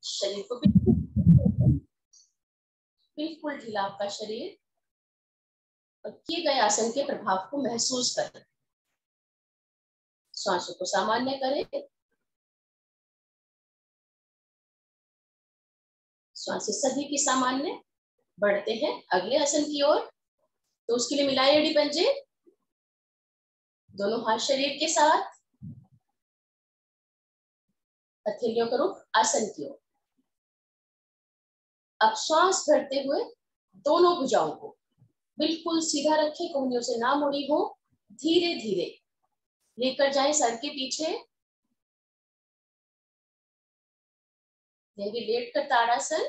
शरीर को बिल्कुल ढीला आपका शरीर, और किए गए आसन के प्रभाव को महसूस करें। श्वासों को सामान्य करें। श्वासें सभी की सामान्य। बढ़ते हैं अगले आसन की ओर। तो उसके लिए मिलाएं एड़ी पंजे, दोनों हाथ शरीर के साथ, हथेलियों का रुख आसन की ओर। अब श्वास भरते हुए दोनों भुजाओं को बिल्कुल सीधा रखें, कोहनियों से ना मुड़ी हो। धीरे धीरे लेकर जाएं सर के पीछे। लेट कर ताड़ासन।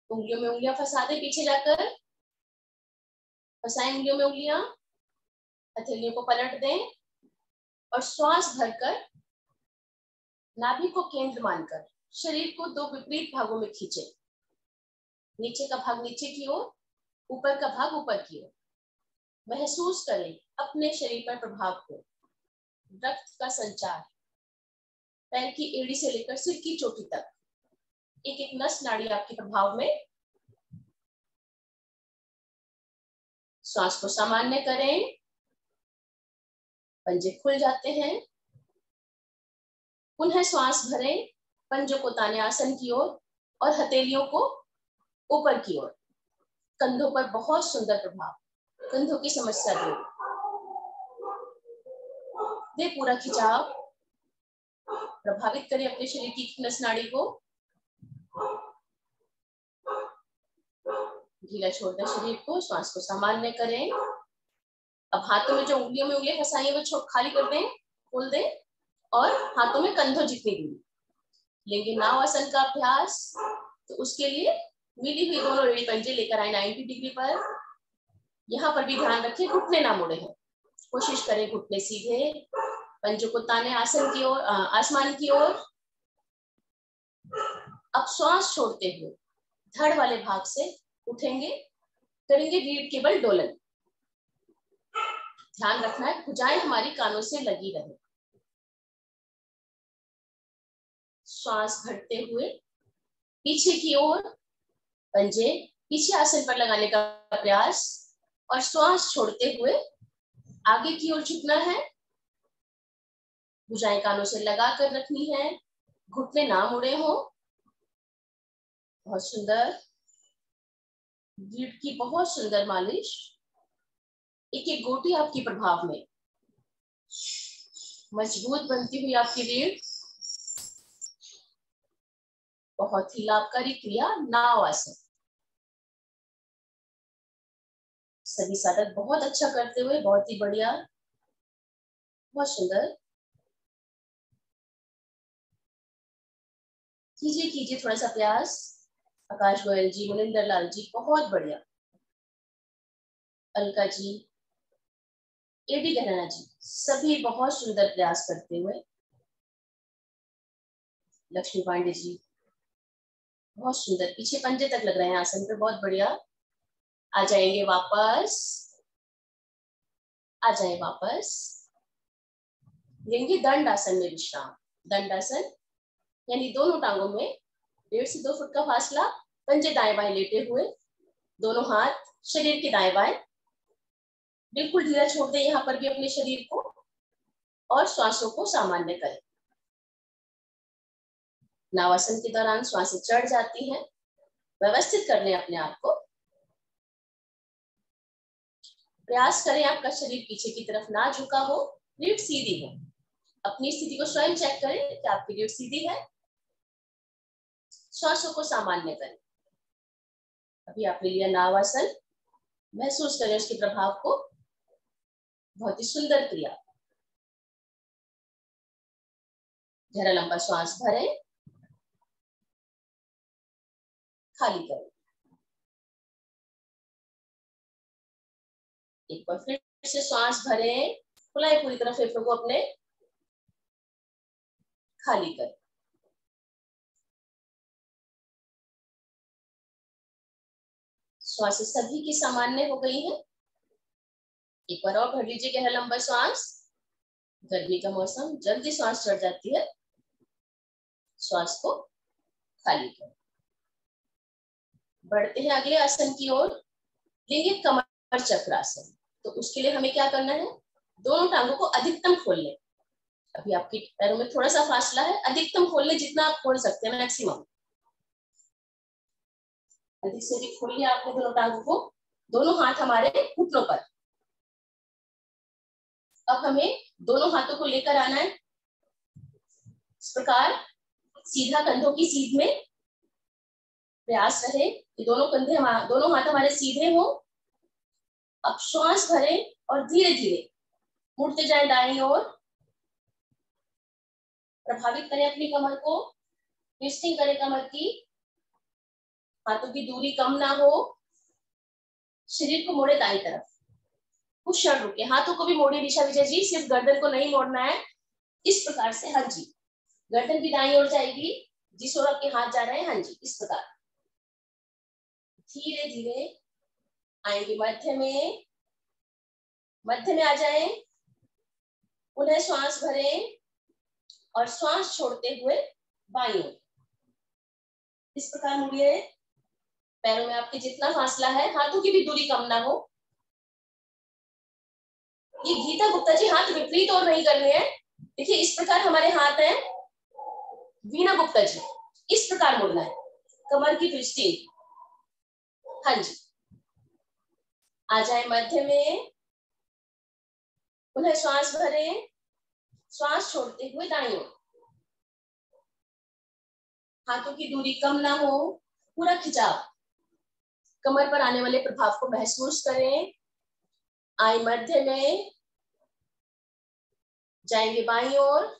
उंगलियों में उंगलियां फंसा दे, पीछे जाकर फंसाएं उंगलियों में उंगलियां। हथेलियों को पलट दें और श्वास भरकर नाभि को केंद्र मानकर शरीर को दो विपरीत भागों में खींचे। नीचे का भाग नीचे की ओर, ऊपर का भाग ऊपर की ओर। महसूस करें अपने शरीर पर प्रभाव को। रक्त का संचार पैर की एड़ी से लेकर सिर की चोटी तक, एक एक नस नाड़ी आपके प्रभाव में। श्वास को सामान्य करें। पंजे खुल जाते हैं। पुनः श्वास भरें, पंजों को ताने आसन की ओर और हथेलियों को ऊपर की ओर। कंधों पर बहुत सुंदर प्रभाव, कंधों की समस्या दूर। दे पूरा खिंचाव, प्रभावित करें अपने शरीर की नस नाड़ी को। ढीला छोड़ दें शरीर को। श्वास को सामान्य करें। अब हाथों में जो उंगलियों में उंगलियां फंसाई है वो छोड़ खाली कर दें, खोल दें, और हाथों में कंधों जितनी दूरी। लेंगे नाव आसन का अभ्यास। तो उसके लिए मिली हुई दोनों एड़ी पंजे लेकर आए 90 डिग्री पर। यहाँ पर भी ध्यान रखें घुटने ना मुड़े हैं। कोशिश करें घुटने सीधे, पंजों को ताने आसन की ओर, आसमान की ओर। अब श्वास छोड़ते हुए धड़ वाले भाग से उठेंगे, करेंगे रीढ़ के बल डोलन। ध्यान रखना है भुजाएं हमारी कानों से लगी रहे। श्वास भरते हुए पीछे की ओर, पंजे पीछे आसन पर लगाने का प्रयास, और श्वास छोड़ते हुए आगे की ओर झुकना है। भुजाएं कानों से लगा कर रखनी है, घुटने ना मुड़े हो। बहुत सुंदर। रीढ़ की बहुत सुंदर मालिश। एक एक गोटी आपकी प्रभाव में मजबूत बनती हुई आपकी रीढ़। बहुत ही लाभकारी क्रिया नाव आसन। सभी साधक बहुत अच्छा करते हुए, बहुत ही बढ़िया, बहुत सुंदर। कीजिए कीजिए थोड़ा सा प्रयास। आकाश गोयल जी, मुनिंदर लाल जी, बहुत बढ़िया। अलका जी, एडी गहना जी, सभी बहुत सुंदर प्रयास करते हुए। लक्ष्मी पांडे जी, बहुत सुंदर, पीछे पंजे तक लग रहे हैं आसन पे, बहुत बढ़िया। आ जाएंगे वापस, आ जाए वापस। लेंगे दंड आसन में विश्राम। दंड आसन यानी दोनों टांगों में 1.5 से 2 फुट का फासला, पंजे दाएं बाएं लेटे हुए, दोनों हाथ शरीर के दाएं बाएं। बिल्कुल ढीला छोड़ दें यहाँ पर भी अपने शरीर को, और श्वासों को सामान्य करें। नावासन के दौरान श्वासें चढ़ जाती हैं, व्यवस्थित कर लें अपने आप को। प्रयास करें आपका शरीर पीछे की तरफ ना झुका हो, रीढ़ सीधी हो। अपनी स्थिति को स्वयं चेक करें कि आपकी रीढ़ सीधी है। श्वासों को सामान्य करें। अभी आपने लिया नावासन, महसूस करें उसके प्रभाव को। बहुत ही सुंदर क्रिया। गहरा लंबा श्वास भरें, खाली करें। एक बार फिर से श्वास भरें, फुलाएं पूरी तरह फेफड़ों को अपने, खाली करें। श्वास सभी की सामान्य हो गई है। एक बार और भर लीजिए गहरा लंबा श्वास। गर्मी का मौसम, जल्दी श्वास चढ़ जाती है। श्वास को खाली करें। बढ़ते हैं अगले आसन की ओर, लेंगे कमर चक्रासन। तो उसके लिए हमें क्या करना है, दोनों टांगों को अधिकतम खोल लें। अभी आपके पैरों में थोड़ा सा फासला है, अधिकतम खोल लें जितना आप खोल सकते हैं, मैक्सिमम। अधिक से अधिक खोलिए आपने दोनों टांगों को। दोनों हाथ हमारे घुटनों पर। अब हमें दोनों हाथों को लेकर आना है इस प्रकार, सीधा कंधों की सीध में। प्रयास रहे कि दोनों हाथ हमारे सीधे हो। अब श्वास भरें और धीरे धीरे मुड़ते जाएं दाईं ओर। प्रभावित करें अपनी कमर को, ट्विस्टिंग करें कमर की। हाथों की दूरी कम ना हो। शरीर को मोड़े दाईं तरफ। कुछ क्षण रुके, हाथों को भी मोड़िए दिशा विजय जी, सिर्फ गर्दन को नहीं मोड़ना है। इस प्रकार से, हाँ जी, गर्दन भी दाईं ओर जाएगी जिस ओर आपके हाथ जा रहे हैं। हाँ जी, इस प्रकार धीरे धीरे आएंगे मध्य में। मध्य में आ जाएं, पुनः श्वास भरें और श्वास छोड़ते हुए बाईं ओर। इस प्रकार मुड़िए। पैरों में आपके जितना फासला है, हाथों की भी दूरी कम ना हो। ये गीता गुप्ता जी हाथ विपरीत और नहीं करने हैं। देखिए इस प्रकार हमारे हाथ हैं। वीना गुप्ता जी इस प्रकार मुड़ना है, कमर की ट्विस्टिंग। हाँ जी, आ जाए मध्य में। पुनः श्वास भरें, श्वास छोड़ते हुए दाईं ओर। हाथों की दूरी कम ना हो, पूरा खिंचाव। कमर पर आने वाले प्रभाव को महसूस करें। आए मध्य में, जाएंगे बाईं ओर।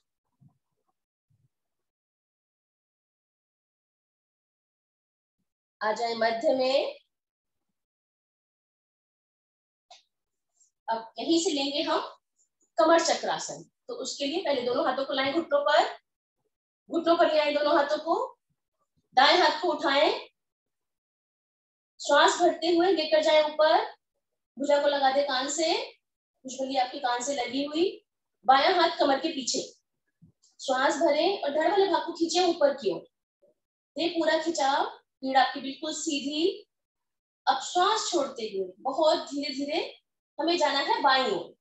आ जाए मध्य में। अब यहीं से लेंगे हम कमर चक्रासन। तो उसके लिए पहले दोनों हाथों को लाएं घुटनों पर। घुटनों पर ले आए दोनों हाथों को। दाएं हाथ को उठाएं, श्वास भरते हुए लेकर जाएं ऊपर। भुजा को लगा दे कान से, खुशबू आपके कान से लगी हुई। बायां हाथ कमर के पीछे। श्वास भरें और धड़ वाले भाग को खींचे ऊपर की ओर। ये पूरा खिंचाव, पीठ आपकी बिल्कुल सीधी। अब श्वास छोड़ते हुए बहुत धीरे धीरे हमें जाना है बाईं ओर।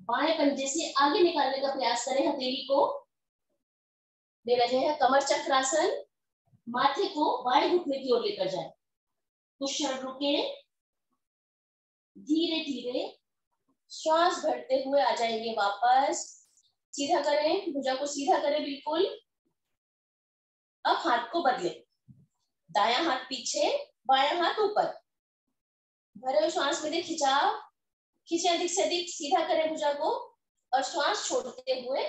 बाएं पंजे से आगे निकालने का प्रयास करें, हथेली को ले रहे हैं कमर चक्रासन। माथे को बाएं घुटने की ओर लेकर जाए। कुछ क्षण रुके, धीरे धीरे श्वास भरते हुए आ जाएंगे वापस। सीधा करें, भुजा को सीधा करें बिल्कुल। अब हाथ को बदले, दायां हाथ पीछे, बायां हाथ ऊपर। भरे हुए श्वास में दे खिंचाव, खींचे अधिक से अधिक, सीधा करें भुजा को और श्वास छोड़ते हुए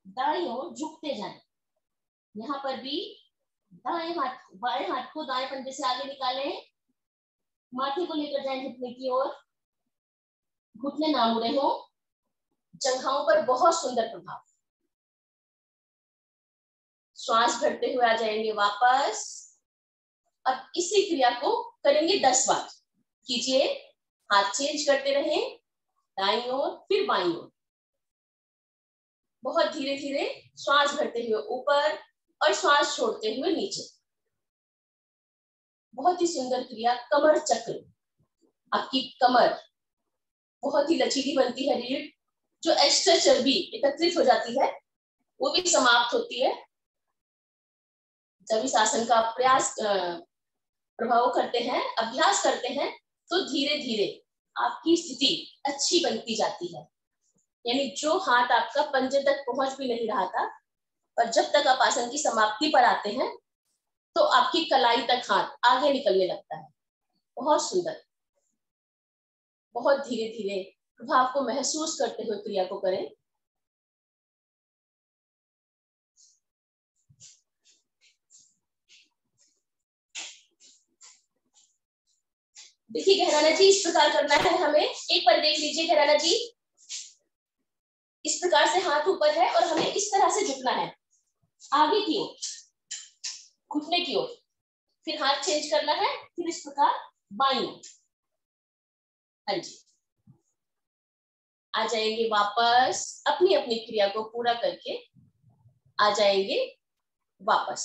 दाईं ओर झुकते जाएं। यहाँ पर भी बाएं हाथ को दाएं पंजे से आगे निकालें। माथे को लेकर जाएं घुटने की ओर। घुटने ना मुड़े हो। जंघाओं पर बहुत सुंदर प्रभाव। श्वास भरते हुए आ जाएंगे वापस। अब इसी क्रिया को करेंगे 10 बार। कीजिए, हाथ चेंज करते रहें, दाईं ओर फिर बाईं ओर। बहुत धीरे धीरे श्वास भरते हुए ऊपर और श्वास छोड़ते हुए नीचे। बहुत ही सुंदर क्रिया कमर चक्र। आपकी कमर बहुत ही लचीली बनती है। रीढ़ जो एक्स्ट्रा चर्बी एकत्रित हो जाती है वो भी समाप्त होती है जब इस आसन का प्रभाव करते हैं, अभ्यास करते हैं, तो धीरे धीरे आपकी स्थिति अच्छी बनती जाती है। यानी जो हाथ आपका पंजे तक पहुंच भी नहीं रहा था, पर जब तक आप आसन की समाप्ति पर आते हैं तो आपकी कलाई तक हाथ आगे निकलने लगता है। बहुत सुंदर। बहुत धीरे धीरे प्रभाव को महसूस करते हुए क्रिया को करें। देखिए गहराना जी, इस प्रकार करना है हमें। एक बार देख लीजिए गहराना जी, इस प्रकार से हाथ ऊपर है और हमें इस तरह से झुकना है आगे की ओर, घुटने की ओर। फिर हाथ चेंज करना है, फिर इस प्रकार बाईं ओर। हाँ जी, आ जाएंगे वापस अपनी अपनी क्रिया को पूरा करके। आ जाएंगे वापस।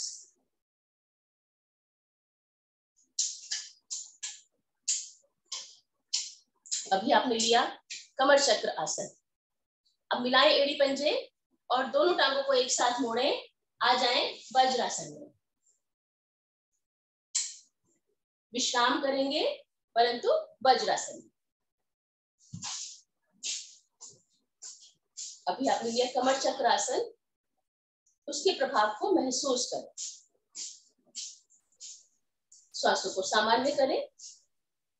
अभी आपने लिया कमर चक्र आसन। अब मिलाएं एड़ी पंजे और दोनों टांगों को एक साथ मोड़ें, आ जाएं वज्रासन में। विश्राम करेंगे परंतु वज्रासन। अभी आपने लिया कमर चक्र आसन, उसके प्रभाव को महसूस करें। श्वासों को सामान्य करें।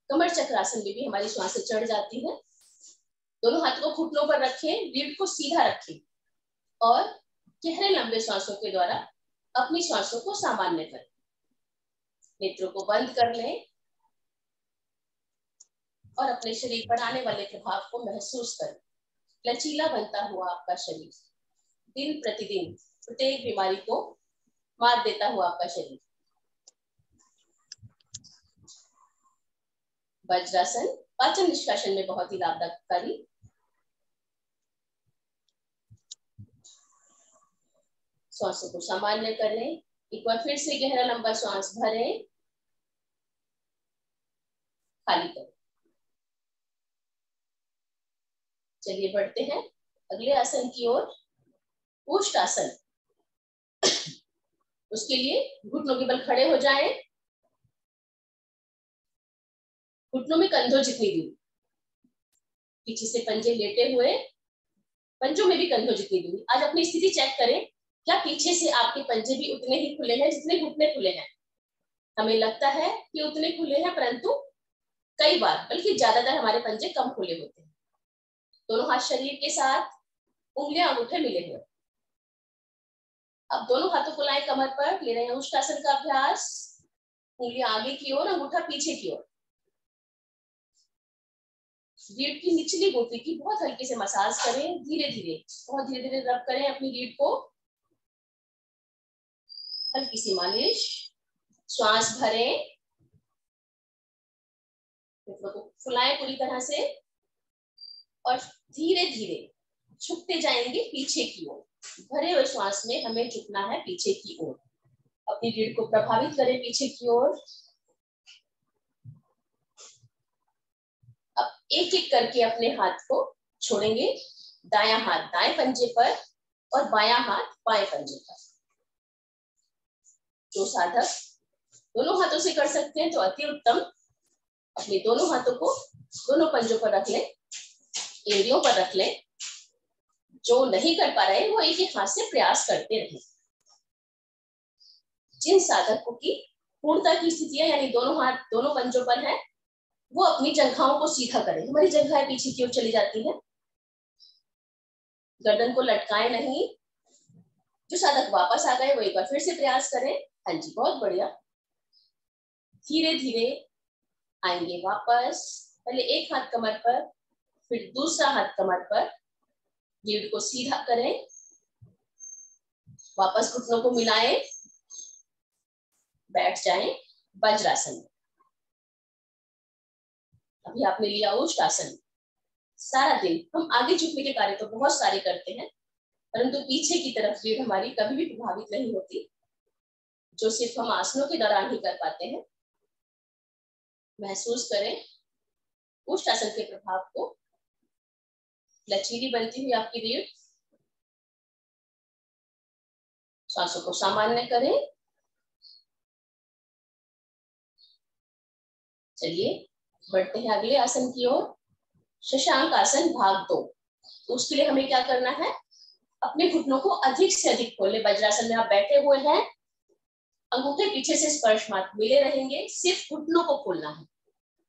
कमर चक्र आसन में भी हमारी श्वासें चढ़ जाती है। दोनों हाथों को घुटनों पर रखें, रीढ़ को सीधा रखें और गहरे लंबे श्वासों के द्वारा अपनी श्वासों को सामान्य करें। नेत्रों को बंद कर लें और अपने शरीर पर आने वाले प्रभाव को महसूस करें। लचीला बनता हुआ आपका शरीर, दिन प्रतिदिन प्रत्येक बीमारी को मात देता हुआ आपका शरीर। वज्रासन पाचन निष्कासन में बहुत ही लाभकारी। श्वासों को सामान्य करें। एक बार फिर से गहरा लंबा श्वास भरें, खाली करें। चलिए बढ़ते हैं अगले आसन की ओर, उष्ट आसन। उसके लिए घुटनों के बल खड़े हो जाएं, घुटनों में कंधों जितनी दूर, पीछे से पंजे लेटे हुए, पंजों में भी कंधों जितनी दूर। आज अपनी स्थिति चेक करें, क्या पीछे से आपके पंजे भी उतने ही खुले हैं जितने घुटने खुले हैं? हमें लगता है कि उतने खुले हैं, परंतु कई बार बल्कि ज्यादातर हमारे पंजे कम खुले होते हैं। दोनों हाथ शरीर के साथ, उंगलियां अंगूठे मिले हुए। अब दोनों हाथों को लाएं कमर पर, ले रहे हैं उष्टासन का अभ्यास। उंगलियां आगे की ओर, अंगूठा पीछे की ओर। रीढ़ की निचली बोटी की बहुत हल्के से मसाज करें, धीरे धीरे, बहुत धीरे धीरे रब करें अपनी रीढ़ को, हल्की सी मालिश। श्वास भरें, फुलाएं पूरी तरह से और धीरे धीरे झुकते जाएंगे पीछे की ओर। भरे हुए श्वास में हमें झुकना है पीछे की ओर। अपनी रीढ़ को प्रभावित करें पीछे की ओर। अब एक एक करके अपने हाथ को छोड़ेंगे। दायां हाथ दाएं पंजे पर और बायां हाथ बाएं पंजे पर। जो साधक दोनों हाथों से कर सकते हैं तो अति उत्तम। अपने दोनों हाथों को दोनों पंजों पर रख लें, एड़ियों पर रख लें। जो नहीं कर पा रहे वो एक एक हाथ से प्रयास करते रहें। जिन साधकों की पूर्णता की स्थितियां यानी दोनों हाथ दोनों पंजों पर है, वो अपनी जंघाओं को सीधा करें। हमारी जंघाएं पीछे की ओर चली जाती है, गर्दन को लटकाएं नहीं। जो साधक वापस आ गए वो एक बार फिर से प्रयास करें। हाँ जी, बहुत बढ़िया। धीरे धीरे आएंगे वापस। पहले एक हाथ कमर पर, फिर दूसरा हाथ कमर पर। रीढ़ को सीधा करें, वापस घुटनों को मिलाएं, बैठ जाएं वज्रासन में। अभी आपने लिया उष्टासन। सारा दिन हम आगे झुकने के कार्य तो बहुत सारे करते हैं, परंतु पीछे की तरफ रीढ़ हमारी कभी भी प्रभावित नहीं होती, जो सिर्फ हम आसनों के दौरान ही कर पाते हैं। महसूस करें उष्टासन के प्रभाव को। लचीली बनती हुई आपकी रीढ़। श्वासों को सामान्य करें। चलिए बढ़ते हैं अगले आसन की ओर, शशांक आसन भाग 2। तो उसके लिए हमें क्या करना है, अपने घुटनों को अधिक से अधिक खोलें। वज्रासन में आप बैठे हुए हैं, अंगूठे पीछे से स्पर्श मात्र मिले रहेंगे, सिर्फ घुटनों को खोलना है।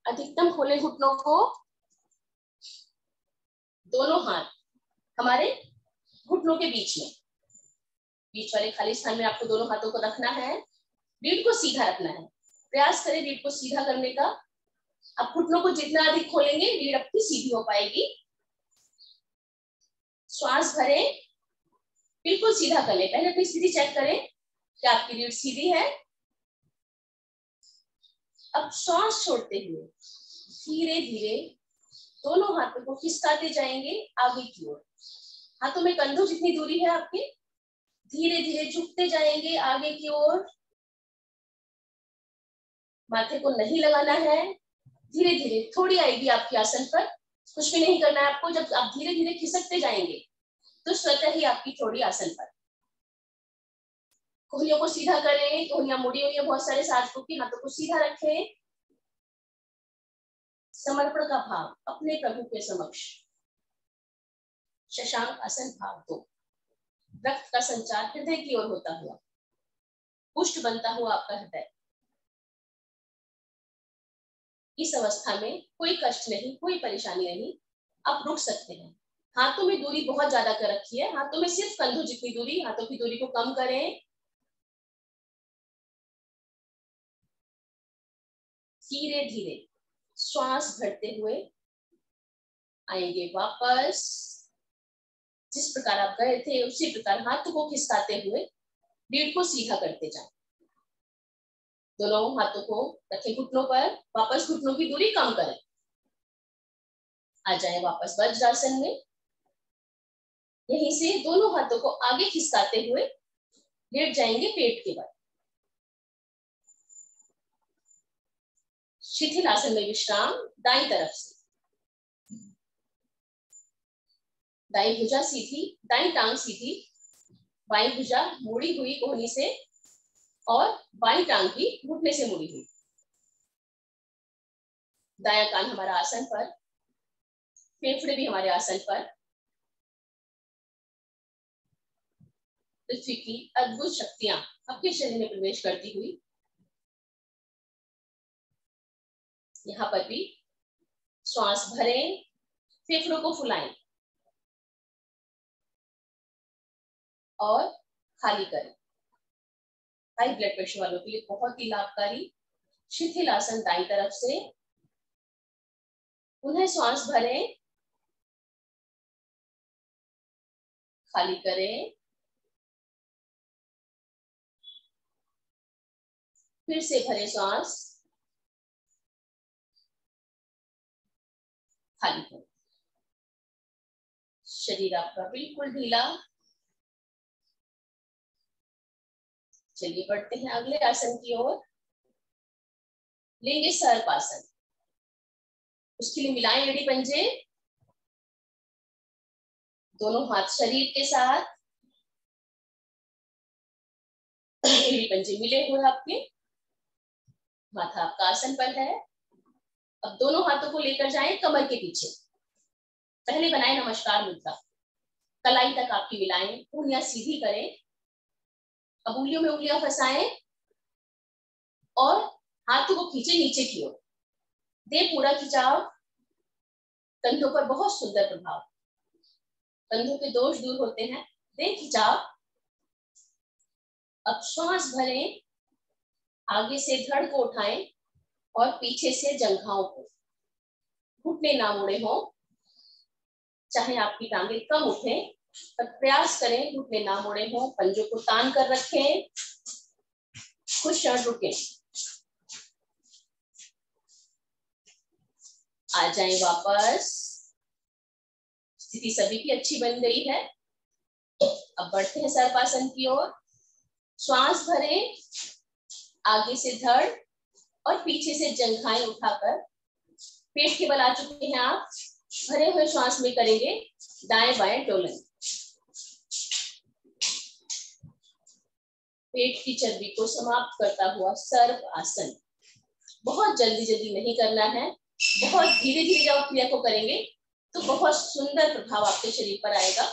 अधिकतम खोलें घुटनों को। दोनों हाथ हमारे घुटनों के बीच में, बीच वाले खाली स्थान में आपको दोनों हाथों को रखना है। रीढ़ को सीधा रखना है। प्रयास करें रीढ़ को सीधा करने का। आप घुटनों को जितना अधिक खोलेंगे रीढ़ अपनी सीधी हो पाएगी। श्वास भरें, बिल्कुल सीधा कर लें। पहले अपनी स्थिति चेक करें कि आपकी रीढ़ सीधी है। अब श्वास छोड़ते हुए धीरे धीरे दोनों हाथों को खिसकाते जाएंगे आगे की ओर। हाथों में कंधों जितनी दूरी है आपके, धीरे धीरे झुकते जाएंगे आगे की ओर। माथे को नहीं लगाना है। धीरे धीरे थोड़ी आएगी आपकी आसन पर, कुछ भी नहीं करना है आपको। जब आप धीरे धीरे खिसकते जाएंगे तो स्वतः ही आपकी थोड़ी आसन पर। कोहनियों को सीधा करें, कोहनियां मुड़ी हुई है बहुत सारे साधकों की, हाथों को सीधा रखें। समर्पण का भाव अपने प्रभु के समक्ष। शशांक आसन भाग 2। रक्त का संचार हृदय की ओर होता हुआ, पुष्ट बनता हुआ आपका हृदय। इस अवस्था में कोई कष्ट नहीं, कोई परेशानी नहीं, आप रुक सकते हैं। हाथों में दूरी बहुत ज्यादा कर रखी है, हाथों में सिर्फ कंधों जितनी दूरी, हाथों की दूरी को कम करें। धीरे धीरे श्वास भरते हुए आएंगे वापस। जिस प्रकार आप गए थे उसी प्रकार हाथों को खिसकाते हुए रीढ़ को सीधा करते जाएं। दोनों हाथों को रखें घुटनों पर, वापस घुटनों की दूरी कम करें। आ जाए वापस वज्रासन में। यहीं से दोनों हाथों को आगे खिसकाते हुए लेट जाएंगे पेट के बल। शिथिल आसन में विश्राम। दाईं तरफ से दाईं भुजा सीधी, दाईं टांग सीधी, बाईं भुजा मुड़ी हुई कोहनी से और बाईं टांग भी घुटने से मुड़ी हुई। दायां कान हमारा आसन पर, फेफड़े भी हमारे आसन पर। पृथ्वी की अद्भुत शक्तियां आपके शरीर में प्रवेश करती हुई यहाँ पर भी श्वास भरें, फेफड़ों को फुलाएं और खाली करें। हाई ब्लड प्रेशर वालों के लिए बहुत ही लाभकारी शिथिल आसन दाईं तरफ से। उन्हें श्वास भरें, खाली करें, फिर से भरे श्वास, खाली करें। शरीर आपका बिल्कुल ढीला। चलिए बढ़ते हैं अगले आसन की ओर। लेंगे सर्पासन। उसके लिए मिलाएं एड़ी पंजे, दोनों हाथ शरीर के साथ। एड़ी पंजे मिले हुए आपके, माथा आपका आसन पर है। अब दोनों हाथों को लेकर जाएं कमर के पीछे। पहले बनाएं नमस्कार मुद्रा, कलाई तक आपकी मिलाएं, उंगलियां सीधी करें। अब उंगलियों में उंगलियां फंसाएं और हाथों को खींचे नीचे की ओर। दे पूरा खिंचाव, कंधों पर बहुत सुंदर प्रभाव। कंधों के दोष दूर होते हैं। दे खिंचाव। अब श्वास भरें, आगे से धड़ को उठाएं और पीछे से जंघाओं को। घुटने ना मुड़े हो, चाहे आपकी टांगे कम उठे पर प्रयास करें घुटने ना मुड़े हो। पंजों को तान कर रखें। कुछ क्षण रुकें। आ जाएं वापस। स्थिति सभी की अच्छी बन गई है। अब बढ़ते हैं सर्पासन की ओर। श्वास भरें, आगे से धड़ और पीछे से जंघाएं उठाकर पेट के बल आ चुके हैं आप। भरे हुए श्वास में करेंगे दाएं बाएं डोलन। पेट की चर्बी को समाप्त करता हुआ सर्प आसन। बहुत जल्दी जल्दी नहीं करना है, बहुत धीरे धीरे जब क्रिया को करेंगे तो बहुत सुंदर प्रभाव आपके शरीर पर आएगा।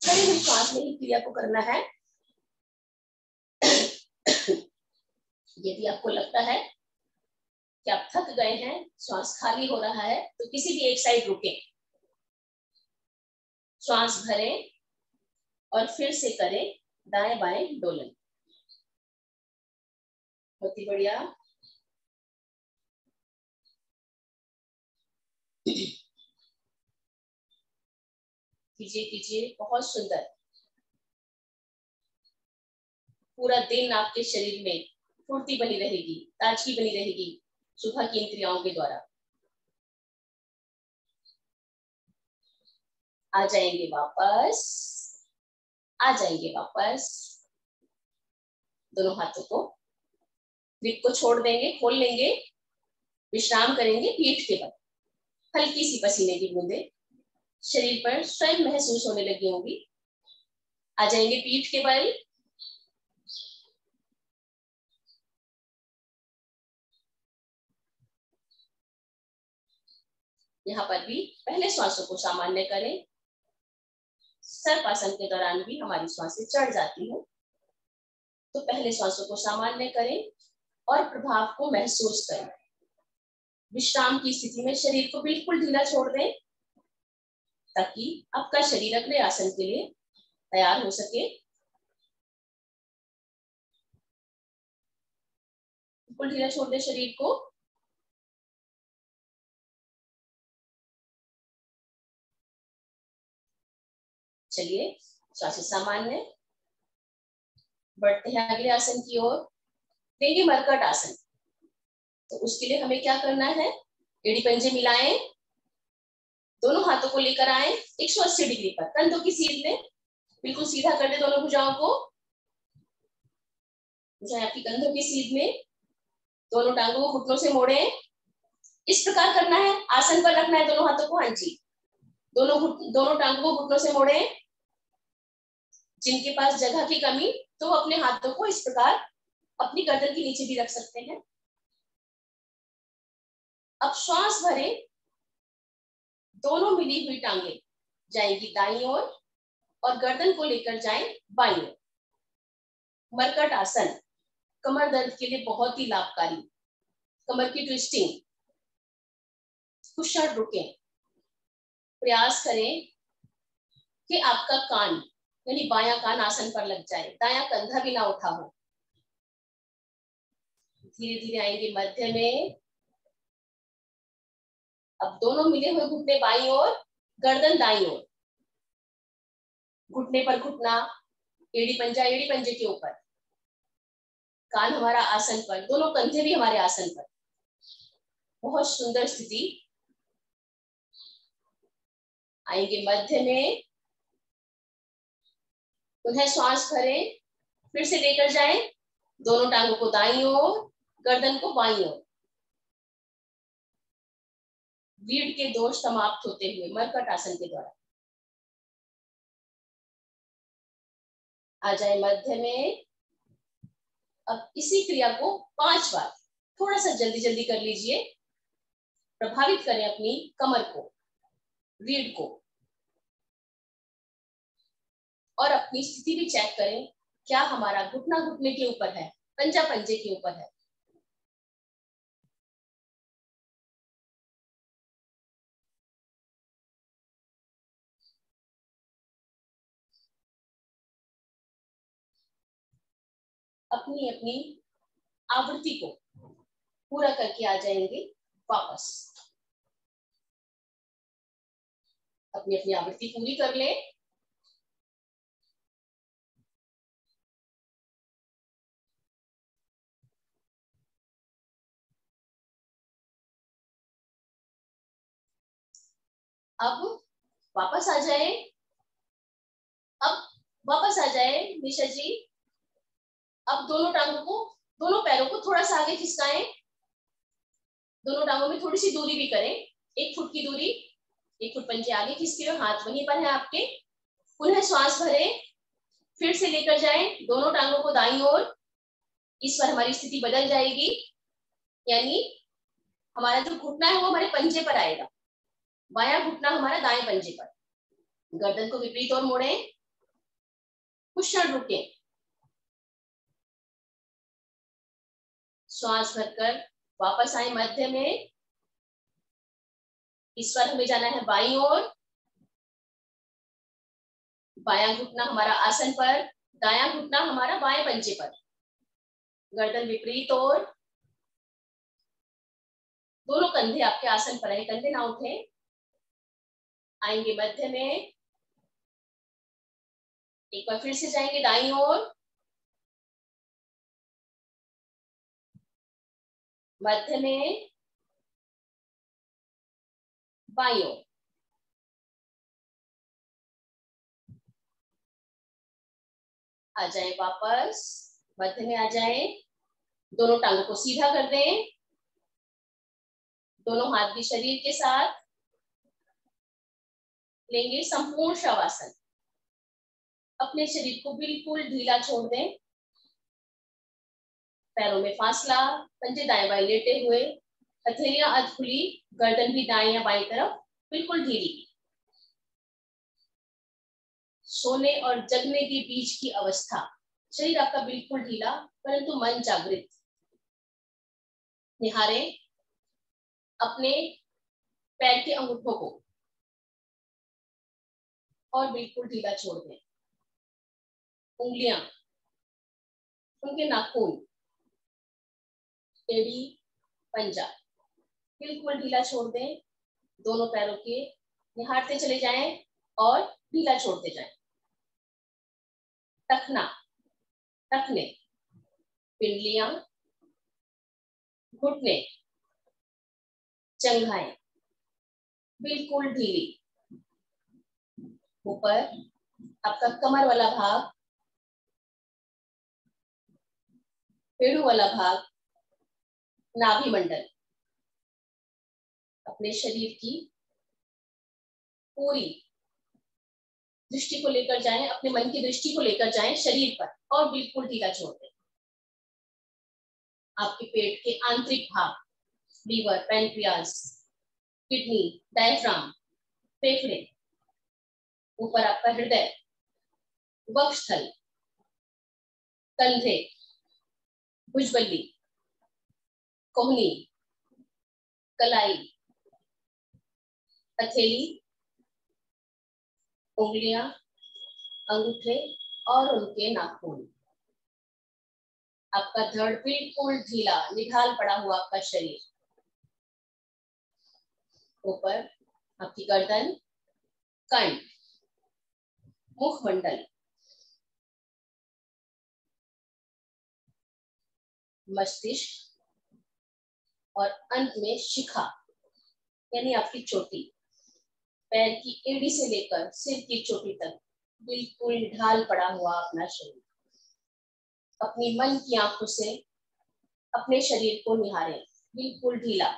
खड़ी हुई श्वास में ही क्रिया को करना है। यदि आपको लगता है कि आप थक गए हैं, श्वास खाली हो रहा है, तो किसी भी एक साइड रुकें। श्वास भरें और फिर से करें दाएं बाएं डोलन। बहुत ही बढ़िया। कीजिए कीजिए, बहुत सुंदर। पूरा दिन आपके शरीर में फुर्ती बनी रहेगी, ताजगी बनी रहेगी सुबह की इन क्रियाओं के द्वारा। आ जाएंगे वापस, आ जाएंगे वापस। दोनों हाथों को, ग्रिप को छोड़ देंगे, खोल लेंगे, विश्राम करेंगे पीठ के बल। हल्की सी पसीने की बूंदें शरीर पर स्वयं महसूस होने लगी होंगी। आ जाएंगे पीठ के बल। यहाँ पर भी पहले श्वासों को सामान्य करें। सर्पासन के दौरान भी हमारी श्वासें चढ़ जाती हैं, तो पहले श्वासों को सामान्य करें और प्रभाव को महसूस करें। विश्राम की स्थिति में शरीर को बिल्कुल ढीला छोड़ दें, ताकि आपका शरीर अगले आसन के लिए तैयार हो सके। बिल्कुल ढीला छोड़ दें शरीर को। चलिए, श्वास सामान्य, बढ़ते हैं अगले आसन की ओर। देंगे मरकट आसन। तो उसके लिए हमें क्या करना है, एड़ी पंजे मिलाएं, दोनों हाथों को लेकर आए 180 डिग्री पर, कंधों की सीध में बिल्कुल सीधा कर दे दोनों भुजाओं को। भुजाएं आपकी कंधों की सीध में, दोनों टांगों को घुटनों से मोड़े। इस प्रकार करना है, आसन पर रखना है दोनों हाथों को। हाँ जी, दोनों टांगों को घुटनों से मोड़े। जिनके पास जगह की कमी, तो अपने हाथों को इस प्रकार अपनी गर्दन के नीचे भी रख सकते हैं। अब श्वास भरे, दोनों मिली हुई टांगे जाएंगी दाईं ओर और गर्दन को लेकर जाएं बाईं ओर। मरकट आसन कमर दर्द के लिए बहुत ही लाभकारी। कमर की ट्विस्टिंग, कुछ क्षण रुकें, प्रयास करें कि आपका कान यानी बायां कान आसन पर लग जाए, दायां कंधा भी ना उठा हो। धीरे धीरे आएंगे मध्य में। अब दोनों मिले हुए घुटने बाईं ओर, गर्दन दाईं ओर, घुटने पर घुटना, एड़ी पंजा एड़ी पंजे के ऊपर, कान हमारा आसन पर, दोनों कंधे भी हमारे आसन पर। बहुत सुंदर स्थिति। आएंगे मध्य में, पुनः श्वास भरें, फिर से लेकर जाएं दोनों टांगों को दाईं ओर, गर्दन को बाईं ओर। रीढ़ के दोष समाप्त होते हुए मरकट आसन के द्वारा। आ जाए मध्य में। अब इसी क्रिया को 5 बार, थोड़ा सा जल्दी जल्दी कर लीजिए। प्रभावित करें अपनी कमर को, रीढ़ को, और अपनी स्थिति भी चेक करें, क्या हमारा घुटना घुटने के ऊपर है, पंजा पंजे के ऊपर है। अपनी अपनी आवृत्ति को पूरा करके आ जाएंगे वापस। अपनी अपनी आवृत्ति पूरी कर ले। अब वापस आ जाए। अब वापस आ जाए निशा जी। अब दोनों टांगों को, दोनों पैरों को थोड़ा सा आगे खिसकाएं। दोनों टांगों में थोड़ी सी दूरी भी करें, 1 फुट की दूरी। 1 फुट पंजे आगे खिसके हुए, हाथ वहीं पर है आपके। पुनः श्वास भरे, फिर से लेकर जाएं दोनों टांगों को दाईं ओर। इस बार हमारी स्थिति बदल जाएगी, यानी हमारा जो घुटना है वो हमारे पंजे पर आएगा, बायां घुटना हमारा दाएं पंजे पर। गर्दन को विपरीत ओर मोड़े, कुछ क्षण रुके, श्वास भरकर वापस आए मध्य में। इस बार हमें जाना है बाईं ओर। बायां घुटना हमारा आसन पर, दायां घुटना हमारा बाएं पंजे पर। गर्दन विपरीत ओर, दोनों कंधे आपके आसन पर है, कंधे ना उठे। आएंगे मध्य में। एक बार फिर से जाएंगे दाईं ओर, मध्य में, बाईं ओर। आ जाएं वापस, मध्य में आ जाएं, दोनों टांगों को सीधा कर दें, दोनों हाथ भी शरीर के साथ लेंगे संपूर्ण शवासन। अपने शरीर को बिल्कुल ढीला छोड़ दें, पैरों में फासला, पंजे दाएं बाएं लेटे हुए, हथेलियां अध खुली, गर्दन भी दाएं या बाएं तरफ बिल्कुल ढीली। सोने और जगने के बीच की अवस्था, शरीर आपका बिल्कुल ढीला परंतु मन जागृत। निहारें अपने पैर के अंगूठों को और बिल्कुल ढीला छोड़ दें। उंगलियां, उनके नाखून, एड़ी, पंजा बिल्कुल ढीला छोड़ दें। दोनों पैरों के निहारते चले जाएं और ढीला छोड़ते जाएं। टखना, टखने, पिंडलियां, घुटने, जंघाएं बिल्कुल ढीली। ऊपर आपका कमर वाला भाग, पेड़ू वाला भाग, नाभि मंडल, अपने शरीर की पूरी दृष्टि को लेकर जाएं, अपने मन की दृष्टि को लेकर जाएं शरीर पर और बिल्कुल ढीला छोड़ दें। आपके पेट के आंतरिक भाग, लीवर, पैनक्रियाज, किडनी, डायफ्राम, फेफड़े, ऊपर आपका हृदय, वक्षस्थल, कंधे, भुजबल्ली, कोहनी, कलाई, हथेली, उंगलियां, अंगूठे और उनके नाखून। आपका धड़ बिल्कुल ढीला, निढाल पड़ा हुआ आपका शरीर। ऊपर आपकी गर्दन, कंठ, मुखमंडल, मस्तिष्क और अंत में शिखा यानी आपकी चोटी। पैर की एड़ी से लेकर सिर की चोटी तक बिल्कुल ढाल पड़ा हुआ अपना शरीर। अपनी मन की आंखों से अपने शरीर को निहारें, बिल्कुल ढीला।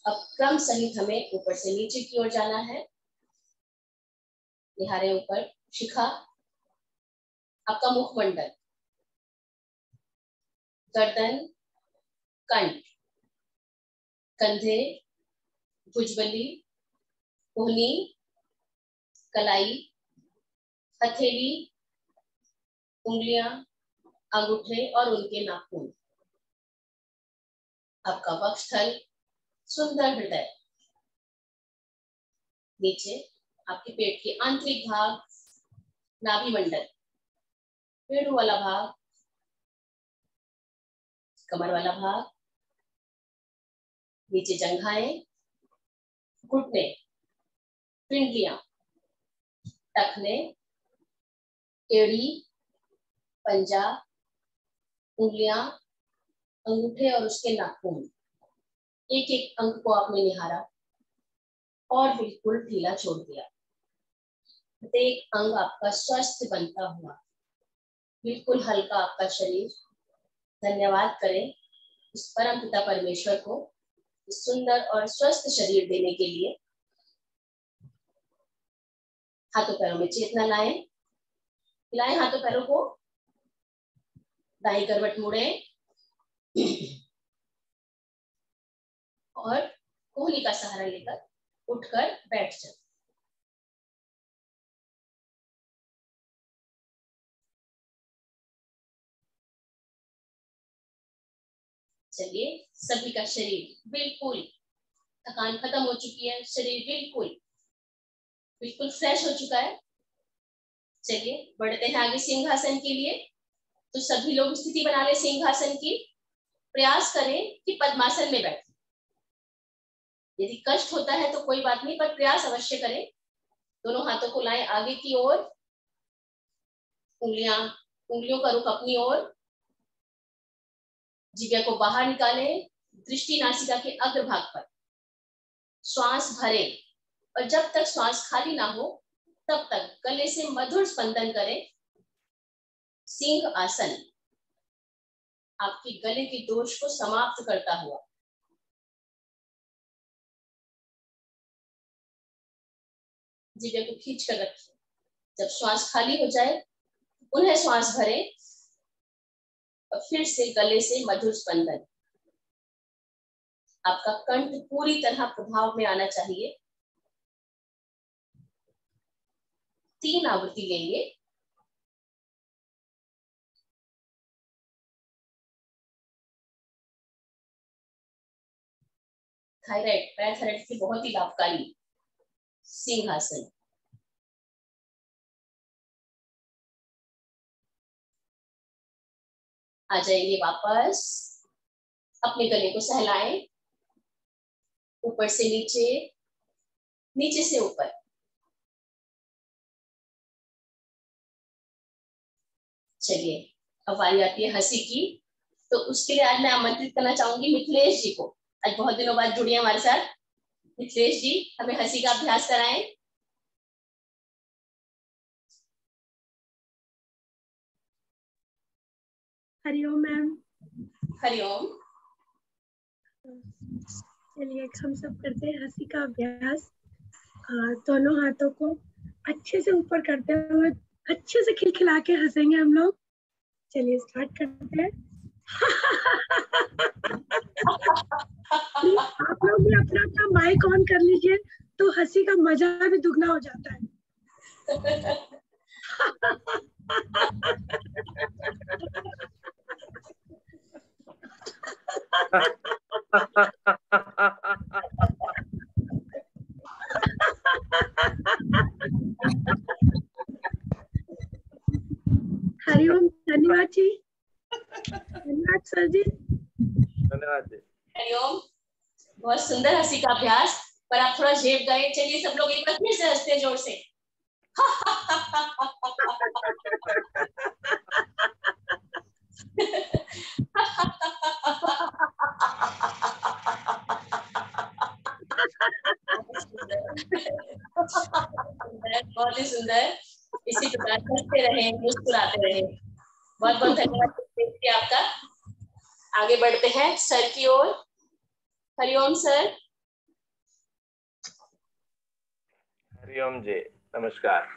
अब क्रम सहित हमें ऊपर से नीचे की ओर जाना है। निहारें ऊपर शिखा, आपका मुखमंडल, गर्दन, कंठ, कंधे, भुजबली, कोहनी, कलाई, हथेली, उंगलियां, अंगूठे और उनके नाखून। आपका वक्षस्थल, सुंदर हृदय, नीचे आपके पेट के आंतरिक भाग, नाभि मंडल, पेड़ू वाला भाग, कमर वाला भाग, नीचे जंघाएं, घुटने, पिंडलियां, टखने, एड़ी, पंजा, उंगलियां, अंगूठे और उसके नाखून। एक एक अंग को आपने निहारा और बिल्कुल ढीला छोड़ दिया। प्रत्येक अंग आपका स्वस्थ बनता हुआ, बिल्कुल हल्का आपका शरीर। धन्यवाद करें इस परम पिता परमेश्वर को इस सुंदर और स्वस्थ शरीर देने के लिए। हाथों पैरों में चेतना लाएं, हिलाएं हाथों पैरों को, दाई करवट मोड़ें और कोहनी का सहारा लेकर उठकर बैठ जाए। चलिए, सभी का शरीर बिल्कुल, थकान खत्म हो चुकी है, शरीर बिल्कुल बिल्कुल फ्रेश हो चुका है। चलिए बढ़ते हैं आगे सिंहासन के लिए। तो सभी लोग स्थिति बना ले सिंहासन की। प्रयास करें कि पद्मासन में बैठे। यदि कष्ट होता है तो कोई बात नहीं, पर प्रयास अवश्य करें। दोनों हाथों को लाएं आगे की ओर, उंगलियों का रुख अपनी ओर, जिह्वा को बाहर निकालें, दृष्टि नासिका के अग्रभाग पर। श्वास भरें और जब तक श्वास खाली ना हो तब तक गले से मधुर स्पंदन करें। सिंह आसन आपके गले के दोष को समाप्त करता हुआ। जिभे को खींच कर रखिए। जब श्वास खाली हो जाए पुनः श्वास भरें और फिर से गले से मधुर स्पंदन। आपका कंठ पूरी तरह प्रभाव में आना चाहिए। 3 आवृत्ति लेंगे। थायराइड, पैराथायराइड की बहुत ही लाभकारी सिंहासन। आ जाएंगे वापस। अपने गले को सहलाएं, ऊपर से नीचे, नीचे से ऊपर। चलिए अब बारी आती है हंसी की। तो उसके लिए आज मैं आमंत्रित करना चाहूंगी मिथिलेश जी को। आज बहुत दिनों बाद जुड़िए हमारे साथ। मिथिलेश जी हमें हंसी का अभ्यास कराएं। हरिओम मैम। हरिओम। चलिए हम सब करते हैं हंसी का अभ्यास। दोनों हाथों को अच्छे से ऊपर करते हुए अच्छे से खिलखिला के हंसेंगे हम लोग। चलिए स्टार्ट करते हैं। आप लोग भी अपना अपना माइक ऑन कर लीजिए तो हंसी का मजा भी दुगना हो जाता है। हरिओम। धन्यवाद जी। धन्यवाद सर जी। धन्यवाद जी। हरिओम। बहुत सुंदर हंसी का अभ्यास, पर आप थोड़ा झेप गए। चलिए सब लोग एक बार फिर से हंसते हैं जोर से। बहुत ही सुंदर। इसी प्रकार हंसते रहे, मुस्कुराते रहे। बहुत बहुत धन्यवाद आपका। आगे बढ़ते हैं सर की ओर। हरिओम सर। हरिओम जी, नमस्कार।